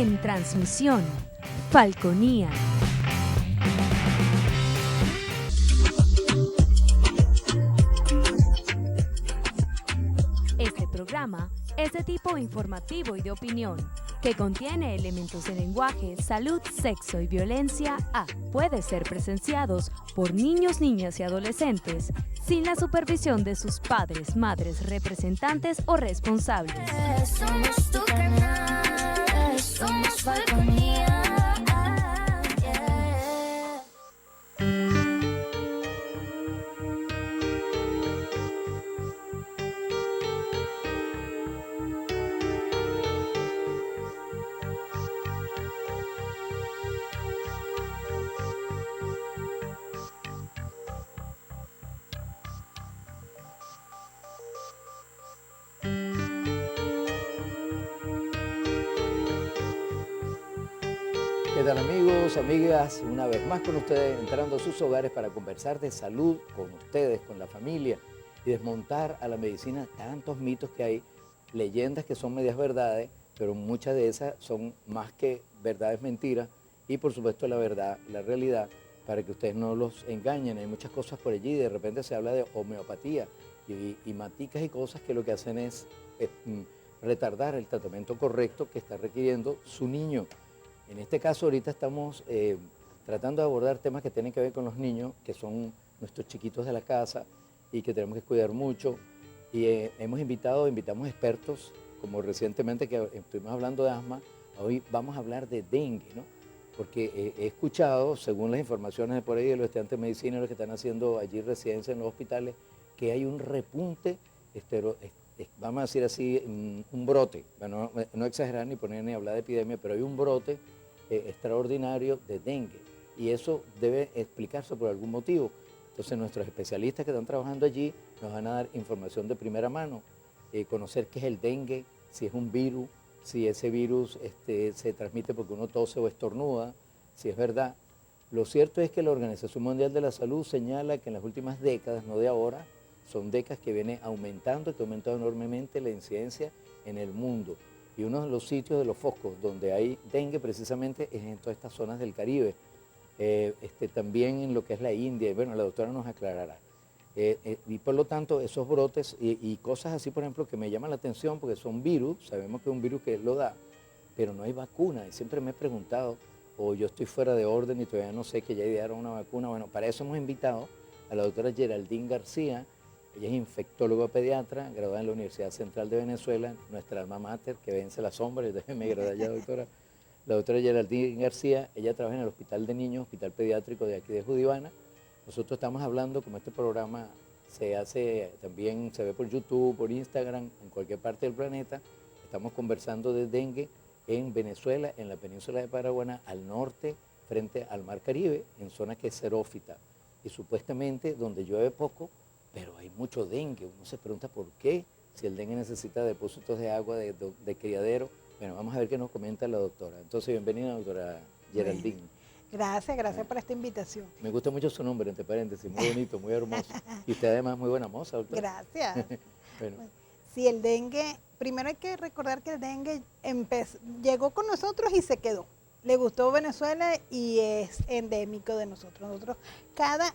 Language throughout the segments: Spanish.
En transmisión, Falconía. Este programa es de tipo informativo y de opinión, que contiene elementos de lenguaje, salud, sexo y violencia puede ser presenciados por niños, niñas y adolescentes sin la supervisión de sus padres, madres, representantes o responsables. Somos tu canal, somos Falconía. ¿Qué tal, amigos, amigas? Una vez más con ustedes, entrando a sus hogares para conversar de salud con ustedes, con la familia y desmontar a la medicina tantos mitos que hay, leyendas que son medias verdades, pero muchas de esas son más que verdades mentiras y por supuesto la verdad, la realidad, para que ustedes no los engañen. Hay muchas cosas por allí, de repente se habla de homeopatía y maticas y cosas que lo que hacen es retardar el tratamiento correcto que está requiriendo su niño. En este caso ahorita estamos tratando de abordar temas que tienen que ver con los niños, que son nuestros chiquitos de la casa y que tenemos que cuidar mucho. Y invitamos expertos, como recientemente que estuvimos hablando de asma, hoy vamos a hablar de dengue, ¿no? Porque he escuchado, según las informaciones de por ahí de los estudiantes de medicina, los que están haciendo allí residencia en los hospitales, que hay un repunte, vamos a decir así, un brote, bueno, no exagerar ni poner ni hablar de epidemia, pero hay un brote extraordinario de dengue y eso debe explicarse por algún motivo. Entonces nuestros especialistas que están trabajando allí nos van a dar información de primera mano, conocer qué es el dengue, si es un virus, si ese virus se transmite porque uno tose o estornuda, si es verdad. Lo cierto es que la Organización Mundial de la Salud señala que en las últimas décadas, no de ahora, son décadas que viene aumentando, que ha aumentado enormemente la incidencia en el mundo. Y uno de los sitios de los focos donde hay dengue precisamente es en todas estas zonas del Caribe, también en lo que es la India, y bueno, la doctora nos aclarará. Y por lo tanto, esos brotes y cosas así, por ejemplo, que me llaman la atención porque son virus, sabemos que es un virus que lo da, pero no hay vacuna. Y siempre me he preguntado, o yo estoy fuera de orden y todavía no sé que ya idearon una vacuna. Bueno, para eso hemos invitado a la doctora Geraldine García. Ella es infectóloga pediatra, graduada en la Universidad Central de Venezuela, nuestra alma mater, que vence la sombra, y déjeme graduar ya, doctora. La doctora Geraldine García, ella trabaja en el Hospital de Niños, Hospital Pediátrico de aquí de Judivana. Nosotros estamos hablando, como este programa se hace, también se ve por YouTube, por Instagram, en cualquier parte del planeta, estamos conversando de dengue en Venezuela, en la península de Paraguaná, al norte, frente al Mar Caribe, en zona que es xerófita. Y supuestamente donde llueve poco, pero hay mucho dengue. Uno se pregunta por qué, si el dengue necesita depósitos de agua, de criadero. Bueno, vamos a ver qué nos comenta la doctora. Entonces, bienvenida, doctora Geraldine. Gracias por esta invitación. Me gusta mucho su nombre, entre paréntesis, muy bonito, muy hermoso. Y usted además muy buena moza, doctora. Gracias. Bueno. Sí, el dengue, primero hay que recordar que el dengue llegó con nosotros y se quedó. Le gustó Venezuela y es endémico de nosotros. Nosotros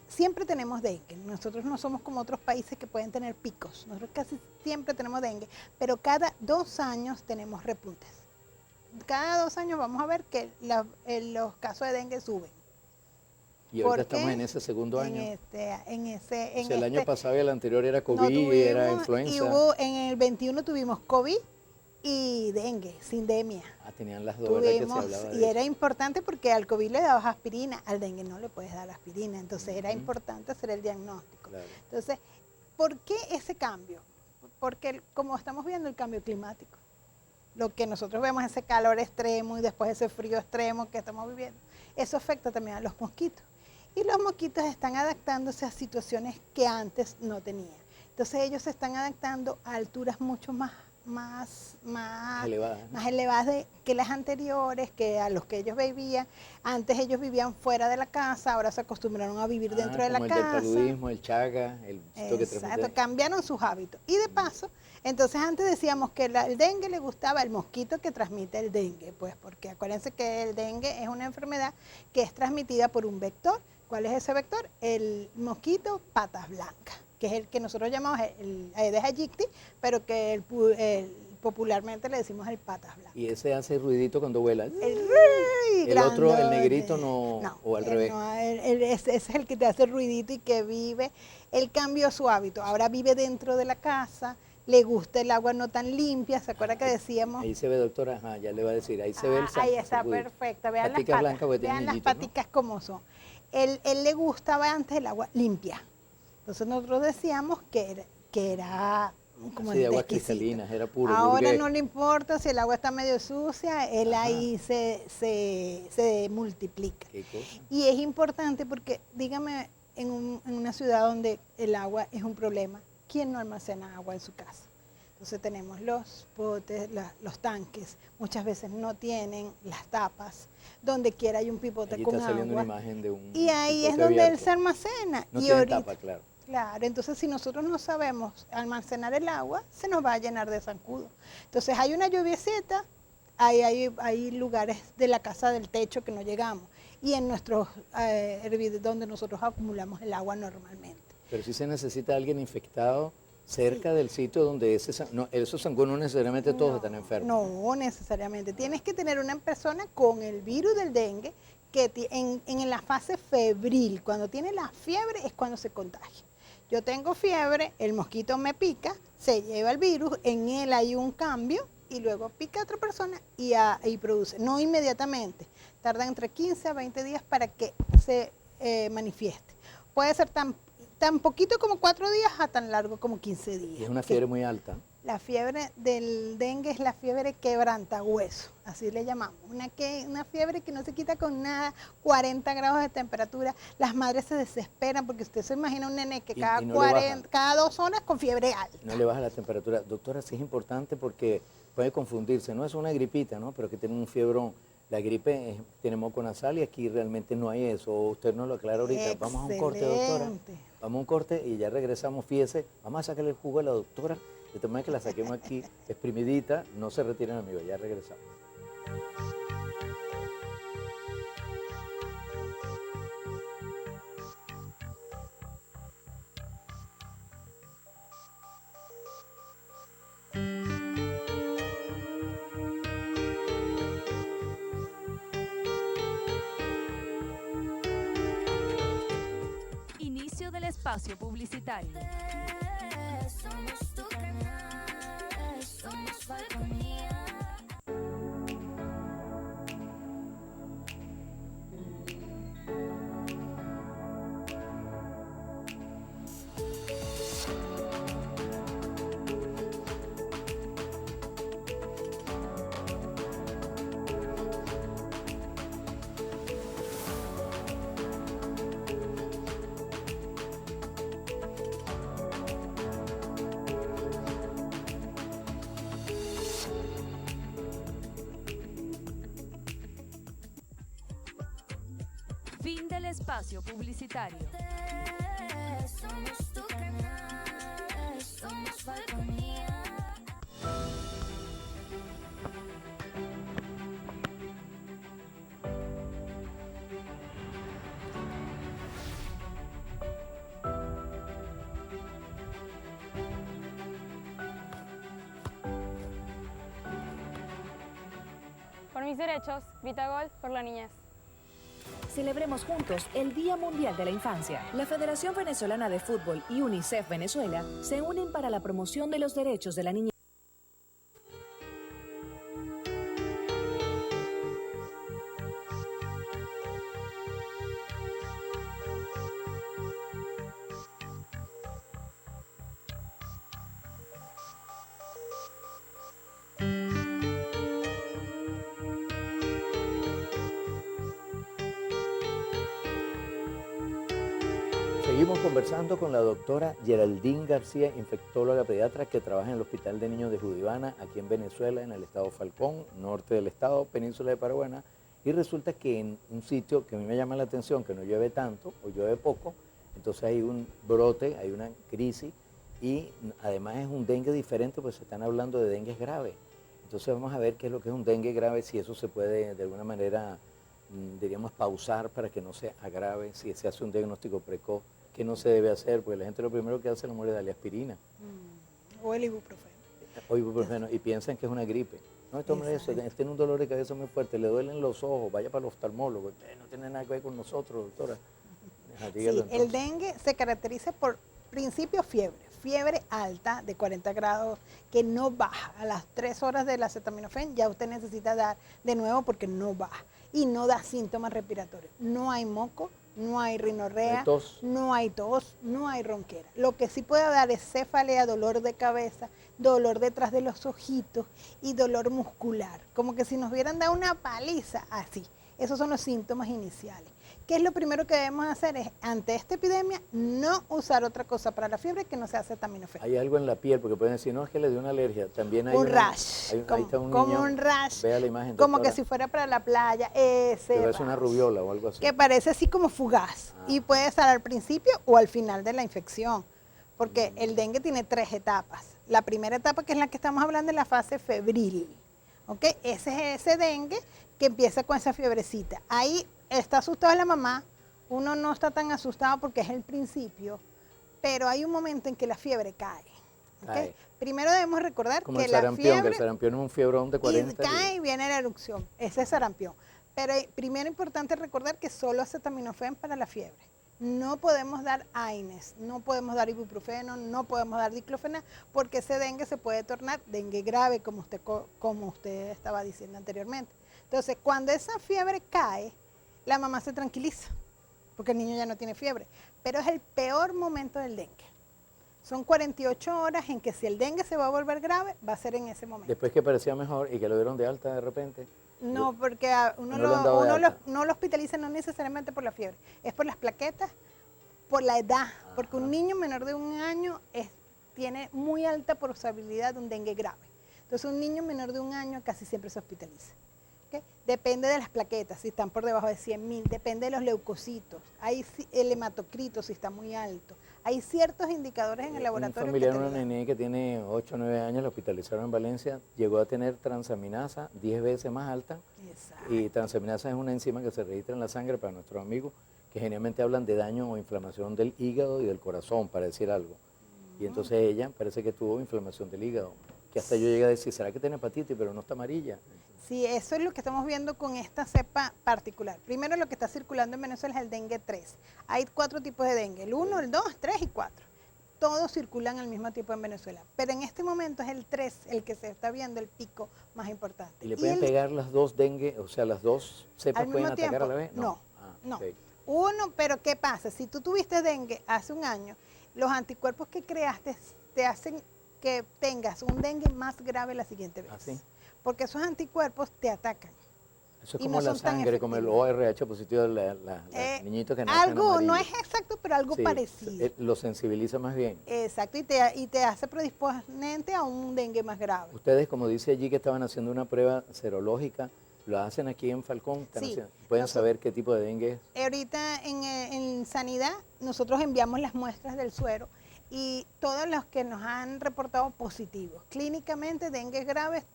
siempre tenemos dengue. Nosotros no somos como otros países que pueden tener picos. Nosotros casi siempre tenemos dengue, pero cada 2 años tenemos repuntes. Cada 2 años vamos a ver que los casos de dengue suben. Y ahorita estamos en ese segundo año. El año pasado y el anterior era COVID, era influenza. Y en el 21 tuvimos COVID y dengue, sindemia. Tenían las dos, ¿verdad? Que se hablaba y era importante porque al COVID le dabas aspirina, al dengue no le puedes dar aspirina, entonces era importante hacer el diagnóstico. Claro. Entonces, ¿por qué ese cambio? Porque como estamos viendo el cambio climático, lo que nosotros vemos, ese calor extremo y después ese frío extremo que estamos viviendo, eso afecta también a los mosquitos. Y los mosquitos están adaptándose a situaciones que antes no tenían. Entonces ellos se están adaptando a alturas mucho más Elevada, ¿no? más elevadas que las anteriores, que a los que ellos vivían. Antes ellos vivían fuera de la casa, ahora se acostumbraron a vivir dentro de la Como el casa. del paludismo, el chaga, el toque Exacto, cambiaron sus hábitos. Y de paso, entonces antes decíamos que el dengue le gustaba el mosquito que transmite el dengue, pues porque acuérdense que el dengue es una enfermedad que es transmitida por un vector. ¿Cuál es ese vector? El mosquito patas blancas, que es el que nosotros llamamos el Aedes aegypti, pero que popularmente le decimos el patas blancas. Y ese hace ruidito cuando vuela. El otro, el grandote. negrito, no, o al revés. No, ese es el que te hace ruidito y que vive. Él cambió su hábito, ahora vive dentro de la casa, le gusta el agua no tan limpia, ¿se acuerda que decíamos? Ahí se ve, doctora, ajá, ya le va a decir, ahí se ve el Ahí está, ruido. perfecto, vean las Paticas patas, blancas, porque tiene vean las anillitos, ¿no? paticas como son. Él le gustaba antes el agua limpia, entonces nosotros decíamos que era como Así de aguas exquisito. cristalinas, era puro Ahora burgués. no le importa si el agua está medio sucia, él ahí se multiplica. Qué cosa. Y es importante porque, dígame, en una ciudad donde el agua es un problema, ¿quién no almacena agua en su casa? Entonces tenemos los potes, los tanques, muchas veces no tienen las tapas, donde quiera hay un pipote Allí con está saliendo agua. una imagen de un Y ahí es pipote donde él abierto. se almacena. No y tiene ahorita, tapa, claro. claro, entonces si nosotros no sabemos almacenar el agua, se nos va a llenar de zancudo. Entonces hay una lluviecita, hay lugares de la casa del techo que no llegamos y en nuestros hervidores donde nosotros acumulamos el agua normalmente. Pero si se necesita alguien infectado cerca del sitio donde esos zancudos no necesariamente todos están enfermos. No necesariamente. Tienes que tener una persona con el virus del dengue que en la fase febril, cuando tiene la fiebre es cuando se contagia. Yo tengo fiebre, el mosquito me pica, se lleva el virus, en él hay un cambio y luego pica a otra persona y produce. No inmediatamente, tarda entre 15 a 20 días para que se manifieste. Puede ser tan poquito como 4 días a tan largo como 15 días. Y es una fiebre muy alta. La fiebre del dengue es la fiebre quebrantahueso, así le llamamos. Una fiebre que no se quita con nada, 40 grados de temperatura. Las madres se desesperan porque usted se imagina un nene que cada 2 horas con fiebre alta. No le baja la temperatura. Doctora, sí es importante porque puede confundirse. No es una gripita, ¿no? Pero que tiene un fiebrón. La gripe tiene moco nasal y aquí realmente no hay eso. Usted nos lo aclara ahorita. Excelente. Vamos a un corte, doctora. Vamos a un corte y ya regresamos. Fíjese, vamos a sacarle el jugo a la doctora. De tal manera que la saquemos aquí exprimidita. No se retiren, amigos. Ya regresamos. Inicio del espacio publicitario. Somos tu canal, somos Falconía. Fin del espacio publicitario. Somos tu canal, somos Falconía. Por mis derechos, grita gol por la niñez. Celebremos juntos el Día Mundial de la Infancia. La Federación Venezolana de Fútbol y UNICEF Venezuela se unen para la promoción de los derechos de la niñez. Seguimos conversando con la doctora Geraldine García, infectóloga pediatra que trabaja en el Hospital de Niños de Judivana, aquí en Venezuela, en el estado Falcón, norte del estado, península de Paraguaná. Y resulta que en un sitio que a mí me llama la atención, que no llueve tanto o llueve poco, entonces hay un brote, hay una crisis y además es un dengue diferente, pues se están hablando de dengue grave. Entonces vamos a ver qué es lo que es un dengue grave, si eso se puede de alguna manera, diríamos, pausar para que no se agrave, si se hace un diagnóstico precoz, qué no se debe hacer, porque la gente lo primero que hace es la muere de darle aspirina. O el ibuprofeno. O ibuprofeno, y piensan que es una gripe. No, tome eso, tiene un dolor de cabeza muy fuerte, le duelen los ojos, vaya para el oftalmólogo. No tiene nada que ver con nosotros, doctora. Sí, el dengue se caracteriza por principio fiebre alta de 40 grados que no baja. A las 3 horas del acetaminofén ya usted necesita dar de nuevo porque no baja y no da síntomas respiratorios. No hay moco, no hay rinorrea, no hay tos, no hay ronquera. Lo que sí puede dar es cefalea, dolor de cabeza, dolor detrás de los ojitos y dolor muscular, como que si nos hubieran dado una paliza así. Esos son los síntomas iniciales. ¿Qué es lo primero que debemos hacer? Es, ante esta epidemia, no usar otra cosa para la fiebre que no sea acetaminofén. Hay algo en la piel, porque pueden decir, no, es que le dio una alergia. También hay un rash, ahí está un como niño, un rash, vea la imagen, como doctora, que si fuera para la playa, que ese es una rash, rubiola o algo así. que parece así como fugaz y puede estar al principio o al final de la infección, porque el dengue tiene 3 etapas. La primera etapa, que es la que estamos hablando, es la fase febril, ¿ok? Ese es ese dengue que empieza con esa fiebrecita. Ahí está asustada la mamá, uno no está tan asustado porque es el principio, pero hay un momento en que la fiebre cae. ¿Okay? Primero debemos recordar como que el la sarampión, fiebre, que el sarampión es un fiebrón de 40 y cae y viene la erupción, ese es sarampión. Pero primero importante recordar que solo acetaminofén para la fiebre. No podemos dar AINES, no podemos dar ibuprofeno, no podemos dar diclofenac, porque ese dengue se puede tornar dengue grave, como usted estaba diciendo anteriormente. Entonces, cuando esa fiebre cae, la mamá se tranquiliza, porque el niño ya no tiene fiebre. Pero es el peor momento del dengue. Son 48 horas en que si el dengue se va a volver grave, va a ser en ese momento. Después que parecía mejor y que lo dieron de alta de repente. No, porque uno no lo hospitaliza no necesariamente por la fiebre, es por las plaquetas, por la edad, porque un niño menor de 1 año tiene muy alta probabilidad de un dengue grave. Entonces un niño menor de 1 año casi siempre se hospitaliza. ¿Okay? Depende de las plaquetas, si están por debajo de 100.000, depende de los leucocitos, hay el hematocrito si está muy alto. Hay ciertos indicadores en el laboratorio. Un familiar, una nené que tiene 8 o 9 años, lo hospitalizaron en Valencia, llegó a tener transaminasa 10 veces más alta. Exacto. Y transaminasa es una enzima que se registra en la sangre para nuestros amigos que generalmente hablan de daño o inflamación del hígado y del corazón, para decir algo. Y entonces ella parece que tuvo inflamación del hígado, que hasta yo llegué a decir, ¿será que tiene hepatitis pero no está amarilla? Sí, eso es lo que estamos viendo con esta cepa particular. Primero lo que está circulando en Venezuela es el dengue 3. Hay 4 tipos de dengue, el 1, el 2, 3 y 4. Todos circulan al mismo tiempo en Venezuela. Pero en este momento es el 3 el que se está viendo el pico más importante. ¿Y le pueden pegar las dos dengue, o sea, las dos cepas pueden atacar a la vez? No, no. Okay. Uno, pero ¿qué pasa? Si tú tuviste dengue hace 1 año, los anticuerpos que creaste te hacen que tengas un dengue más grave la siguiente vez. ¿Ah, sí? Porque esos anticuerpos te atacan. Eso es como la sangre, como el ORH positivo de los niñitos que nacen algo, amarillo. no es exacto, pero algo parecido. Lo sensibiliza más bien. Exacto, y te hace predisponente a un dengue más grave. Ustedes, como dice allí, que estaban haciendo una prueba serológica, ¿lo hacen aquí en Falcón? Sí. ¿Pueden saber qué tipo de dengue es? Ahorita en Sanidad nosotros enviamos las muestras del suero y todos los que nos han reportado positivos. Clínicamente, dengue graves,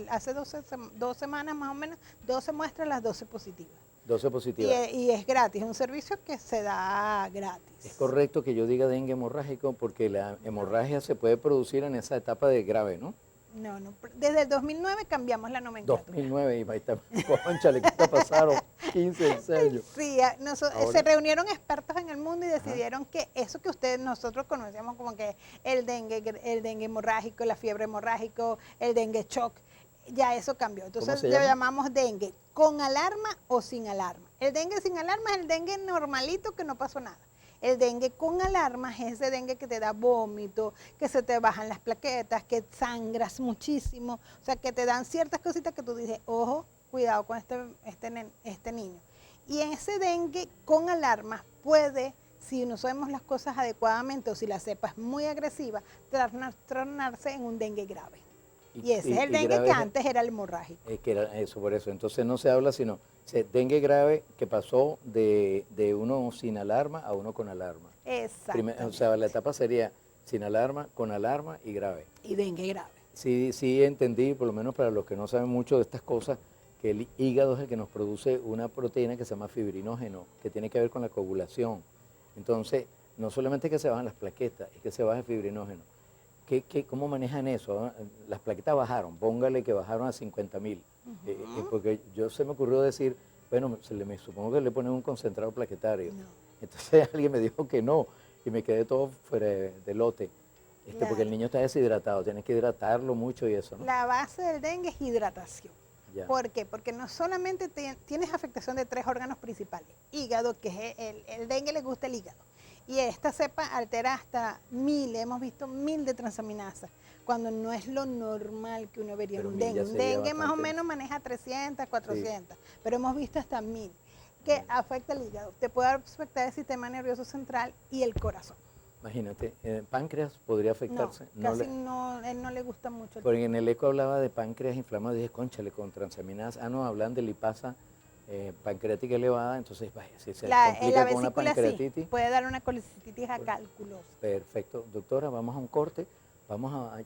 hace 2 semanas más o menos, 12 muestras, las 12 positivas. 12 positivas. Y es gratis, es un servicio que se da gratis. Es correcto que yo diga dengue hemorrágico porque la hemorragia se puede producir en esa etapa de grave, ¿no? No, desde el 2009 cambiamos la nomenclatura. 2009, y ahí está, cónchale, ¿qué pasaron? 15 años. Sí, se reunieron expertos en el mundo y decidieron que eso que nosotros conocemos como que el dengue hemorrágico, la fiebre hemorrágico, el dengue shock, ya eso cambió. Entonces lo llamamos dengue con alarma o sin alarma. El dengue sin alarma es el dengue normalito que no pasó nada. El dengue con alarma es ese dengue que te da vómito, que se te bajan las plaquetas, que sangras muchísimo, o sea, que te dan ciertas cositas que tú dices, ojo, cuidado con este niño. Y en ese dengue con alarma puede si no sabemos las cosas adecuadamente o si la cepa es muy agresiva, tornarse en un dengue grave. Y ese es el dengue grave que es- antes era el hemorrágico. Es que era eso, por eso. Entonces no se habla sino dengue grave que pasó de uno sin alarma a uno con alarma. Exactamente. O sea, la etapa sería sin alarma, con alarma y grave. Y dengue grave. Sí, sí entendí, por lo menos para los que no saben mucho de estas cosas, que el hígado es el que nos produce una proteína que se llama fibrinógeno, que tiene que ver con la coagulación. Entonces, no solamente es que se bajan las plaquetas, es que se baja el fibrinógeno. ¿Cómo manejan eso? ¿Ah? Las plaquetas bajaron, póngale que bajaron a 50.000. Porque se me ocurrió decir, bueno, me supongo que le ponen un concentrado plaquetario. No. Entonces alguien me dijo que no, y me quedé todo fuera de lote. Porque Claro. el niño está deshidratado, tienes que hidratarlo mucho y eso, ¿no? La base del dengue es hidratación. Ya. ¿Por qué? Porque no solamente tienes afectación de 3 órganos principales. Hígado, que es el dengue le gusta el hígado. Y esta cepa altera hasta 1000, hemos visto 1000 de transaminasas, cuando no es lo normal que uno vería en Pero un 1000 ya dengue. Un sería dengue más o bastante. menos maneja 300, 400, pero hemos visto hasta 1000, que afecta el hígado. Te puede afectar el sistema nervioso central y el corazón. Imagínate, páncreas podría No, afectarse. casi no, él no le gusta mucho. Porque en el eco hablaba de páncreas inflamado, dije, cónchale, con transaminasa. No, hablan de lipasa pancreática elevada, entonces, vaya, si se La complica con una vesícula sí, pancreatitis, puede dar una colecistitis acalculosa. perfecto. Doctora, vamos a un corte,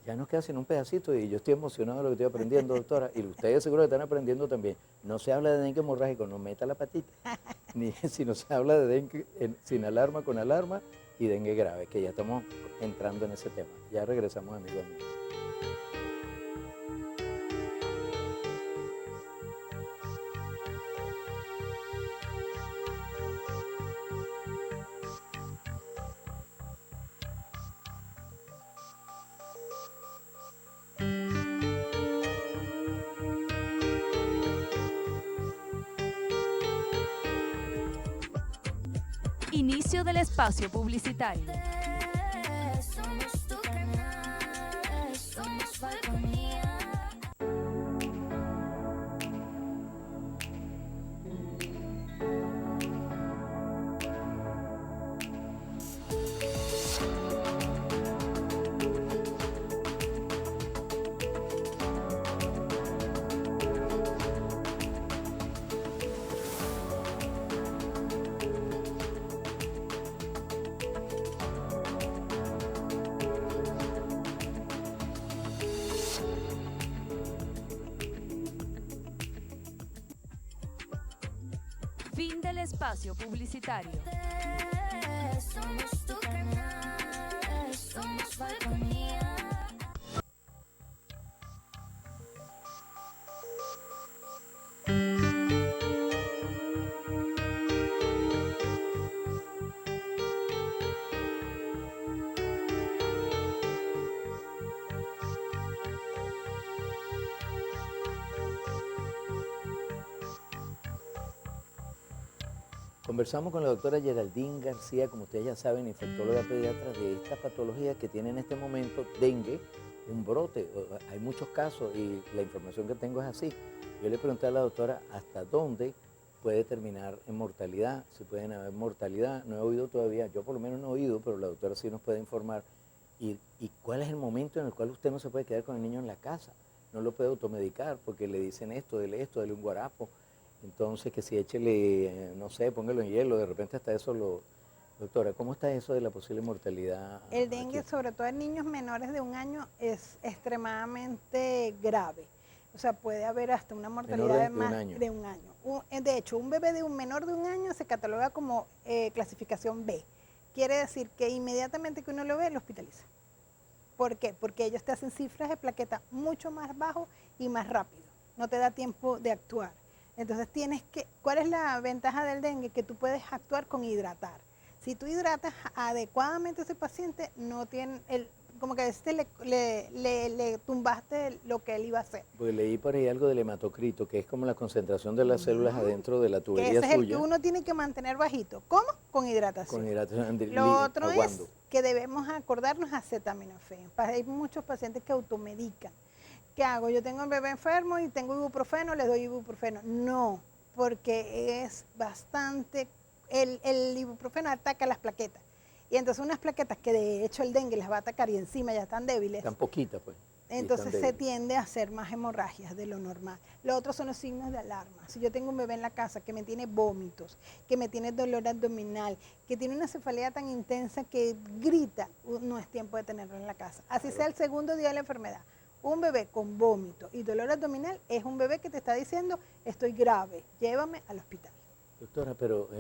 ya nos queda sin un pedacito y yo estoy emocionado de lo que estoy aprendiendo, doctora, y ustedes seguro que están aprendiendo también. No se habla de dengue hemorrágico, no meta la patita, ni si no se habla de dengue sin alarma, con alarma y dengue grave, que ya estamos entrando en ese tema. Ya regresamos, amigos míos. Inicio del espacio publicitario. Somos tu canal, somos Falconía. Fin del espacio publicitario. Somos tu canal, somos Falconía. Conversamos con la doctora Geraldine García, como ustedes ya saben, infectóloga pediatra, de esta patología que tiene en este momento dengue, un brote. Hay muchos casos y la información que tengo es así. Yo le pregunté a la doctora hasta dónde puede terminar en mortalidad, si pueden haber mortalidad. No he oído todavía, yo por lo menos no he oído, pero la doctora sí nos puede informar. ¿Y cuál es el momento en el cual usted no se puede quedar con el niño en la casa? No lo puede automedicar porque le dicen esto, dele un guarapo. Entonces, que si échele, no sé, póngalo en hielo, de repente hasta eso lo... Doctora, ¿cómo está eso de la posible mortalidad? El dengue, aquí? sobre todo en niños menores de 1 año, es extremadamente grave. O sea, puede haber hasta una mortalidad de de un más año. de 1 año. De hecho, un bebé de un menor de 1 año se cataloga como clasificación B. Quiere decir que inmediatamente que uno lo ve, lo hospitaliza. ¿Por qué? Porque ellos te hacen cifras de plaqueta mucho más bajo y más rápido. No te da tiempo de actuar. Entonces ¿cuál es la ventaja del dengue? Que tú puedes actuar con hidratar. Si tú hidratas adecuadamente a ese paciente, no tiene como que le tumbaste lo que él iba a hacer. Pues leí por ahí algo del hematocrito, que es como la concentración de las células adentro de la Que tubería ese es el que suya. uno tiene que mantener bajito. ¿Cómo? Con hidratación. Con hidratación, Lo otro aguando. es que debemos acordarnos acetaminofén. Hay muchos pacientes que automedican. ¿Qué hago? Yo tengo un bebé enfermo y tengo ibuprofeno, le doy ibuprofeno. No, porque es bastante el ibuprofeno ataca las plaquetas. Y entonces unas plaquetas que de hecho el dengue las va a atacar y encima ya están débiles, Tan poquitas, pues. y entonces están se débiles. tiende a hacer más hemorragias de lo normal. Lo otro son los signos de alarma. Si yo tengo un bebé en la casa que me tiene vómitos, que me tiene dolor abdominal, que tiene una cefalea tan intensa que grita, no es tiempo de tenerlo en la casa. Así sea el segundo día de la enfermedad. Un bebé con vómito y dolor abdominal es un bebé que te está diciendo, estoy grave, llévame al hospital. Doctora, pero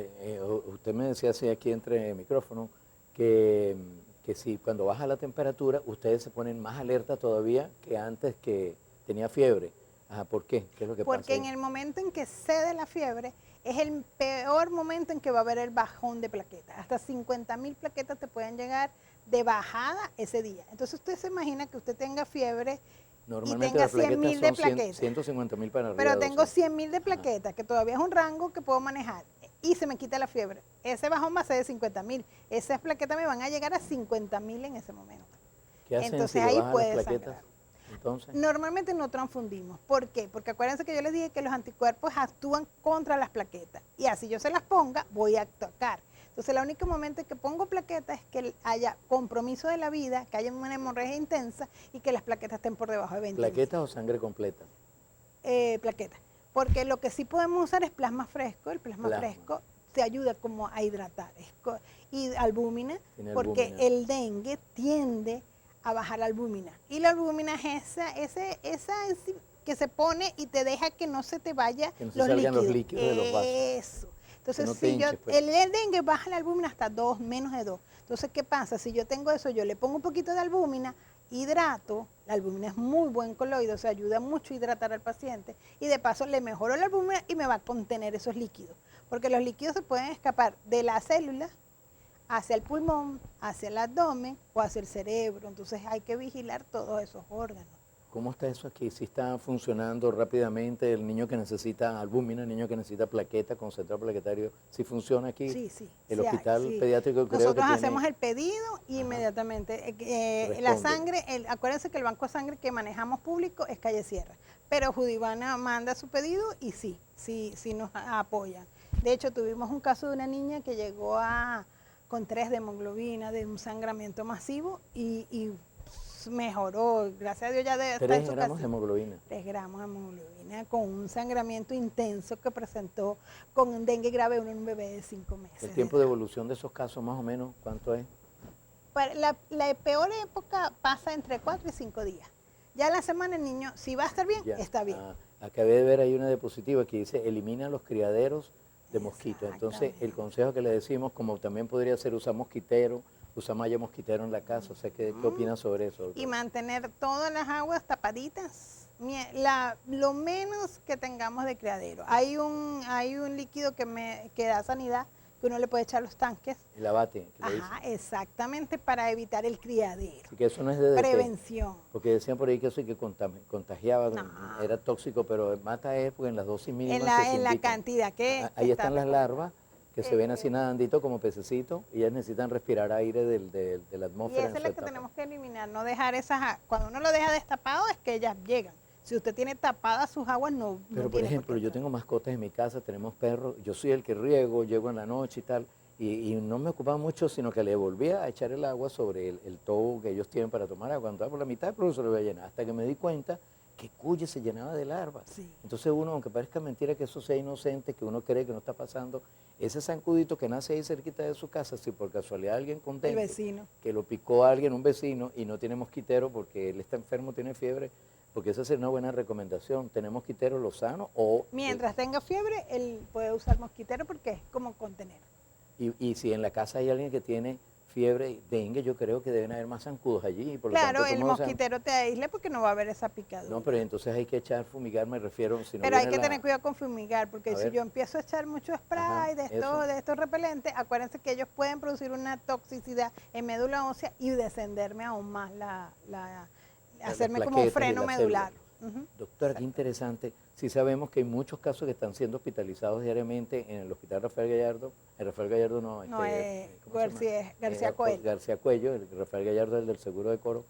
usted me decía así aquí entre micrófono que, que si cuando baja la temperatura ustedes se ponen más alerta todavía que antes que tenía fiebre. Ajá, ¿por qué? ¿Qué es lo que pasa? Porque en ahí? el momento en que cede la fiebre, es el peor momento en que va a haber el bajón de plaquetas. Hasta 50.000 plaquetas te pueden llegar de bajada ese día. Entonces usted se imagina que usted tenga fiebre Normalmente tenga las plaquetas 100.000 de son plaquetas. 150.000 para arriba. pero tengo 200. 100.000 de plaquetas, que todavía es un rango que puedo manejar, y se me quita la fiebre. Ese bajón va a ser de 50.000. Esas plaquetas me van a llegar a 50.000 en ese momento. ¿Qué hacen Entonces si le ahí bajan las puede plaquetas? sangrar. Entonces, Normalmente no transfundimos. ¿Por qué? Porque acuérdense que yo les dije que los anticuerpos actúan contra las plaquetas. Y así yo se las ponga, voy a atacar. Entonces, el único momento en que pongo plaquetas es que haya compromiso de la vida, que haya una hemorragia intensa y que las plaquetas estén por debajo de 20. ¿plaquetas o sangre completa? Plaquetas. Porque lo que sí podemos usar es plasma fresco. El plasma Plasma. fresco te ayuda como a hidratar. Y albúmina, Tiene porque albúmina. el dengue tiende a bajar la albúmina. Y la albúmina es esa que se pone y te deja que no se te vaya Que no se los salgan líquidos. los líquidos de los vasos. Eso. Entonces, no te si yo, hinches, pues. el dengue baja la albúmina hasta 2, menos de 2. Entonces, ¿qué pasa? Si yo tengo eso, yo le pongo un poquito de albúmina, hidrato, la albúmina es muy buen coloide, o sea, ayuda mucho a hidratar al paciente, y de paso le mejoro la albúmina y me va a contener esos líquidos. Porque los líquidos se pueden escapar de la célula hacia el pulmón, hacia el abdomen o hacia el cerebro. Entonces hay que vigilar todos esos órganos. ¿Cómo está eso aquí? ¿Si está funcionando rápidamente el niño que necesita albúmina, el niño que necesita plaqueta, concentrado plaquetario? ¿Si funciona aquí? Sí, sí. El sí hay, hospital sí. pediátrico creo Nosotros que tiene... hacemos el pedido y Ajá. inmediatamente. La Responden. sangre, acuérdense que el banco de sangre que manejamos público es Calle Sierra, pero Judivana manda su pedido y sí nos apoyan. De hecho, tuvimos un caso de una niña que llegó con 3 de hemoglobina, de un sangramiento masivo y mejoró. Gracias a Dios ya está 3 en su gramos casa. de hemoglobina. 3 gramos de hemoglobina con un sangramiento intenso que presentó con un dengue grave en un bebé de 5 meses. ¿El tiempo de evolución de esos casos más o menos cuánto es? La peor época pasa entre 4 y 5 días. Ya la semana el niño, si va a estar bien, Ya. está bien. Acabé de ver ahí una diapositiva que dice elimina los criaderos de mosquitos. Entonces, el Exactamente. consejo que le decimos, como también podría ser usar mosquitero, usar malla mosquitero en la casa. O sea, ¿qué opinas sobre eso, doctor? Y mantener todas las aguas tapaditas. Lo menos que tengamos de criadero. Hay un líquido que da sanidad, que uno le puede echar a los tanques. El abate, que le Ajá, exactamente, para evitar el criadero. dicen. Que eso no es de DT, Prevención. porque decían por ahí que eso que contagiaba, No. era tóxico, pero mata es porque en las dosis mínimas En que se la indican. cantidad que Ahí está están las recomendada. larvas que se ven así nadandito como pececitos y ellas necesitan respirar aire de la Y atmósfera. esa en es su la que etapa. tenemos que eliminar, no dejar cuando uno lo deja destapado es que ellas llegan. Si usted tiene tapadas sus aguas, no Pero por tiene ejemplo, qué yo entrar. tengo mascotas en mi casa, tenemos perros, yo soy el que riego, llego en la noche y tal, y no me ocupaba mucho, sino que le volvía a echar el agua sobre el tobo que ellos tienen para tomar agua. Cuando estaba por la mitad, pero se lo voy a llenar, hasta que me di cuenta que Cuye se llenaba de larvas. Sí. Entonces uno, aunque parezca mentira que eso sea inocente, que uno cree que no está pasando, ese zancudito que nace ahí cerquita de su casa, si por casualidad alguien con El dengue, vecino. que lo picó a alguien, un vecino, y no tiene mosquitero porque él está enfermo, tiene fiebre, porque esa sería una buena recomendación, tener mosquitero lozano o... Mientras tenga fiebre, él puede usar mosquitero porque es como contener. Y si en la casa hay alguien que tiene fiebre, dengue, yo creo que deben haber más zancudos allí. Por lo Claro, tanto, el ¿cómo se- mosquitero te aísla porque no va a haber esa picadura. No, pero entonces hay que echar fumigar, me refiero, si no Pero hay viene que la- tener cuidado con fumigar, porque A si ver. yo empiezo a echar mucho spray Ajá, de eso. estos repelentes, acuérdense que ellos pueden producir una toxicidad en médula ósea y descenderme aún más hacerme como un plaquetas y freno las medular. células. Ujú. Doctora, qué interesante. Sí sabemos que hay muchos casos que están siendo hospitalizados diariamente en el Hospital Rafael Gallardo. El Rafael Gallardo no, No, ¿cómo se llama? García Coelho. García Cuello, el Rafael Gallardo, el del Seguro de Coro,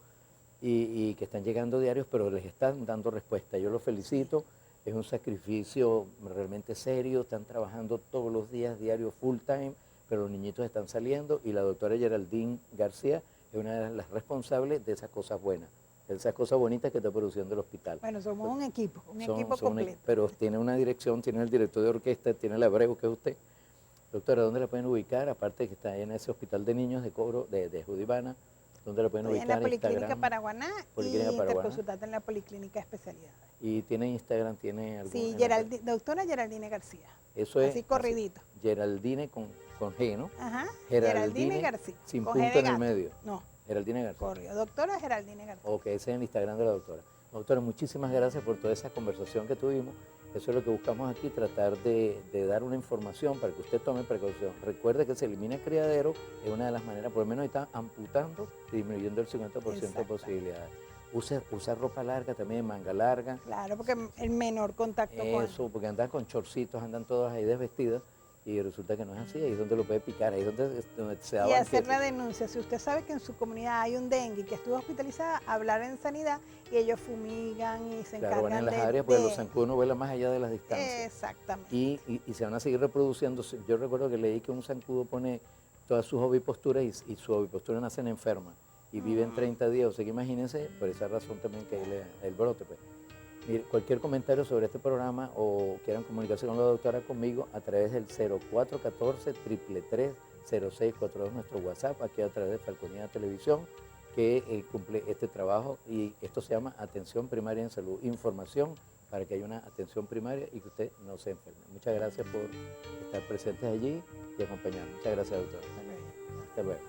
y que están llegando diarios, pero les están dando respuesta. Yo los felicito. Es un sacrificio realmente serio, están trabajando todos los días, diario, full time, pero los niñitos están saliendo y la doctora Geraldine García es una de las responsables de esas cosas buenas, de esas cosas bonitas que está produciendo el hospital. Bueno, somos un equipo Son completo. pero tiene una dirección, tiene el director de orquesta, tiene el Abreu, que es usted. Doctora, ¿dónde la pueden ubicar? Aparte de que está en ese hospital de niños de Cobro, de Judibana, ¿dónde la pueden Estoy en ubicar? la Policlínica Instagram, Paraguaná Policlínica y Paraguaná. interconsultante en la Policlínica Especialidades. Y tiene Instagram, tiene algún... Sí, en la- doctora Geraldine García. Eso es Así corridito. Geraldine con G, ¿no? Ajá. Geraldine García. sin con punto G de en el gato. medio. No, Geraldine García. corrió. Doctora Geraldine García. Ok, ese es el Instagram de la doctora. Doctora, muchísimas gracias por toda esa conversación que tuvimos. Eso es lo que buscamos aquí, tratar de dar una información para que usted tome precaución. Recuerde que se elimina el criadero, es una de las maneras, por lo menos está amputando y disminuyendo el 50% de Exacto. posibilidades. Usa ropa larga también, manga larga. Claro, porque el menor contacto con... Eso, porque andan con chorcitos, andan todas ahí desvestidas y resulta que no es así, ahí es donde lo puede picar, ahí es donde se da Y hacer banquete. la denuncia. Si usted sabe que en su comunidad hay un dengue y que estuvo hospitalizada, hablar en sanidad y ellos fumigan y se Claro, van encargan en las de... áreas, porque los zancudos no vuelan más allá de las distancias. Exactamente. Y se van a seguir reproduciendo. Yo recuerdo que leí que un zancudo pone todas sus oviposturas y su ovipostura nacen enfermas y viven 30 días. O sea que imagínense, por esa razón también que hay el brote. Pues. Mire, cualquier comentario sobre este programa o quieran comunicarse con la doctora conmigo a través del 0414-333-0642, nuestro WhatsApp, aquí a través de Falconía Televisión, que cumple este trabajo y esto se llama Atención Primaria en Salud, información para que haya una atención primaria y que usted no se enferme. Muchas gracias por estar presentes allí y acompañarnos. Muchas gracias, doctora. Hasta luego.